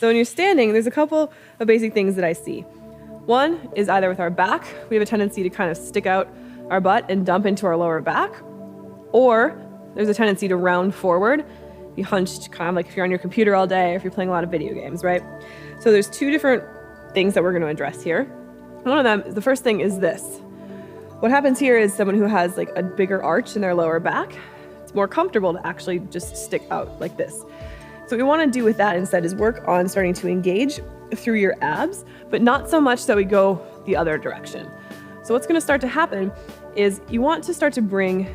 So when you're standing, there's a couple of basic things that I see. One is either with our back, we have a tendency to kind of stick out our butt and dump into our lower back, or there's a tendency to round forward, be hunched, kind of like if you're on your computer all day or if you're playing a lot of video games, right? So there's two different things that we're going to address here. One of them, the first thing is this. What happens here is someone who has like a bigger arch in their lower back, it's more comfortable to actually just stick out like this. So what we want to do with that instead is work on starting to engage through your abs, but not so much that we go the other direction. So what's going to start to happen is you want to start to bring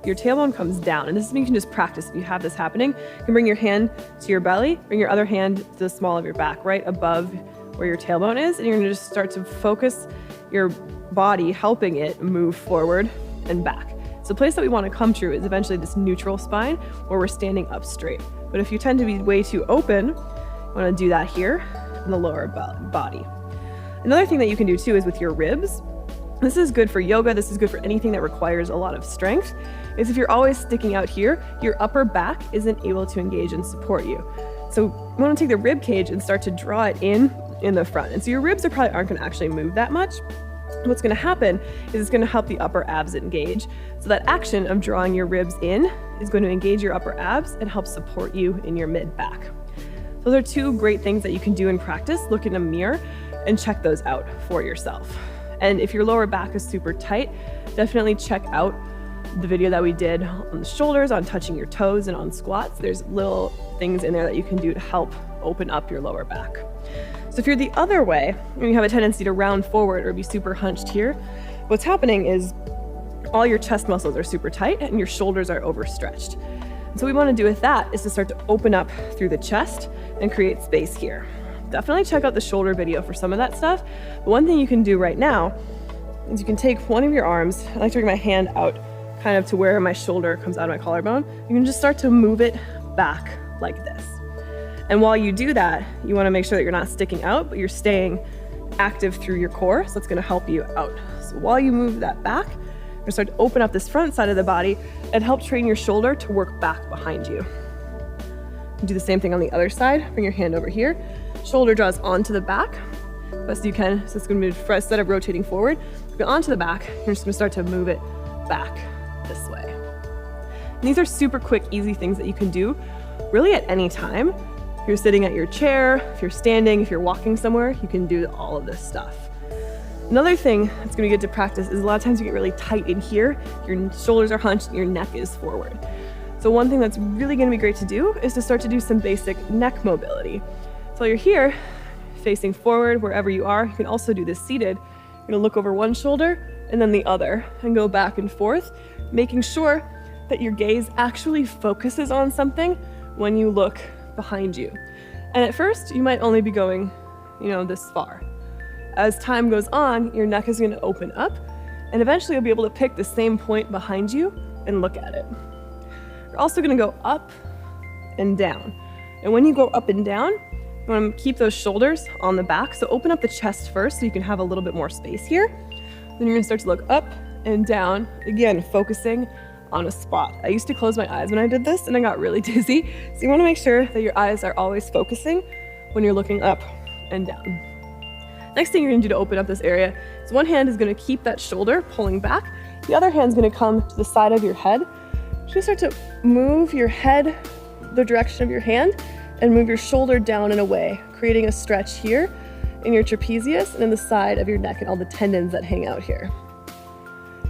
your tailbone comes down, and this is something you can just practice. If you have this happening, you can bring your hand to your belly, bring your other hand to the small of your back, right above where your tailbone is, and you're going to just start to focus your body, helping it move forward and back. So the place that we want to come to is eventually this neutral spine where we're standing up straight. But if you tend to be way too open, you want to do that here in the lower body. Another thing that you can do too is with your ribs. This is good for yoga, this is good for anything that requires a lot of strength, is if you're always sticking out here, your upper back isn't able to engage and support you. So you want to take the rib cage and start to draw it in the front. And so your ribs probably aren't going to actually move that much. What's going to happen is it's going to help the upper abs engage. So that action of drawing your ribs in is going to engage your upper abs and help support you in your mid back. Those are two great things that you can do in practice. Look in a mirror and check those out for yourself. And if your lower back is super tight, definitely check out the video that we did on the shoulders, on touching your toes, and on squats. There's little things in there that you can do to help open up your lower back. So if you're the other way, and you have a tendency to round forward or be super hunched here, what's happening is all your chest muscles are super tight and your shoulders are overstretched. And so what we want to do with that is to start to open up through the chest and create space here. Definitely check out the shoulder video for some of that stuff. But one thing you can do right now is you can take one of your arms, I like to bring my hand out kind of to where my shoulder comes out of my collarbone. You can just start to move it back like this. And while you do that, you want to make sure that you're not sticking out, but you're staying active through your core. So it's going to help you out. So while you move that back, you're going to start to open up this front side of the body and help train your shoulder to work back behind you. Do the same thing on the other side. Bring your hand over here. Shoulder draws onto the back best you can. So it's going to be, instead of rotating forward, go onto the back. You're just going to start to move it back this way. And these are super quick, easy things that you can do really at any time. If you're sitting at your chair, if you're standing, if you're walking somewhere, you can do all of this stuff. Another thing that's going to be good to practice is a lot of times you get really tight in here, your shoulders are hunched, and your neck is forward. So one thing that's really going to be great to do is to start to do some basic neck mobility. So you're here, facing forward wherever you are. You can also do this seated. You're going to look over one shoulder and then the other and go back and forth, making sure that your gaze actually focuses on something when you look behind you. And at first, you might only be going, this far. As time goes on, your neck is going to open up, and eventually you'll be able to pick the same point behind you and look at it. You're also going to go up and down. And when you go up and down, you want to keep those shoulders on the back. So open up the chest first so you can have a little bit more space here. Then you're going to start to look up and down, again, focusing on a spot. I used to close my eyes when I did this and I got really dizzy. So you want to make sure that your eyes are always focusing when you're looking up and down. Next thing you're going to do to open up this area is one hand is going to keep that shoulder pulling back. The other hand is going to come to the side of your head. You're going to start to move your head the direction of your hand and move your shoulder down and away, creating a stretch here in your trapezius and in the side of your neck and all the tendons that hang out here.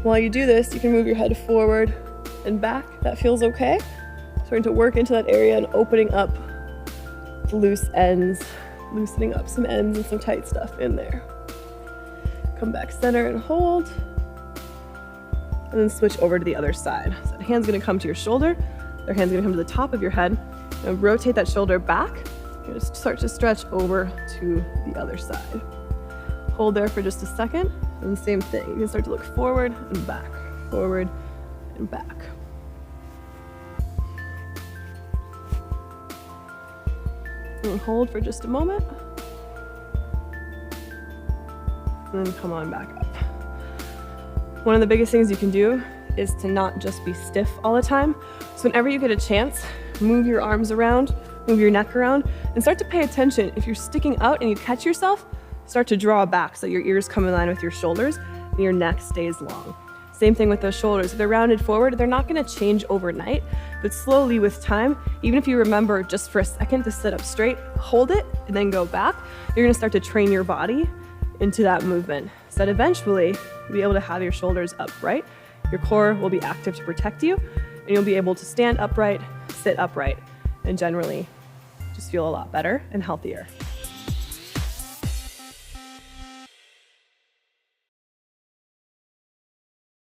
While you do this, you can move your head forward and back. That feels okay. Starting to work into that area and opening up the loose ends, loosening up some ends and some tight stuff in there. Come back center and hold. And then switch over to the other side. So the hand's gonna come to your shoulder, their hand's gonna come to the top of your head, and rotate that shoulder back. You're gonna start to stretch over to the other side. Hold there for just a second, and the same thing. You can start to look forward and back, forward and back. And hold for just a moment. And then come on back up. One of the biggest things you can do is to not just be stiff all the time. So whenever you get a chance, move your arms around, Move your neck around and start to pay attention. If you're sticking out and you catch yourself, start to draw back so your ears come in line with your shoulders and your neck stays long. Same thing with those shoulders. If they're rounded forward, they're not gonna change overnight, but slowly with time, even if you remember just for a second to sit up straight, hold it, and then go back, you're gonna start to train your body into that movement so that eventually you'll be able to have your shoulders upright. Your core will be active to protect you, and you'll be able to stand upright, sit upright, and generally just feel a lot better and healthier.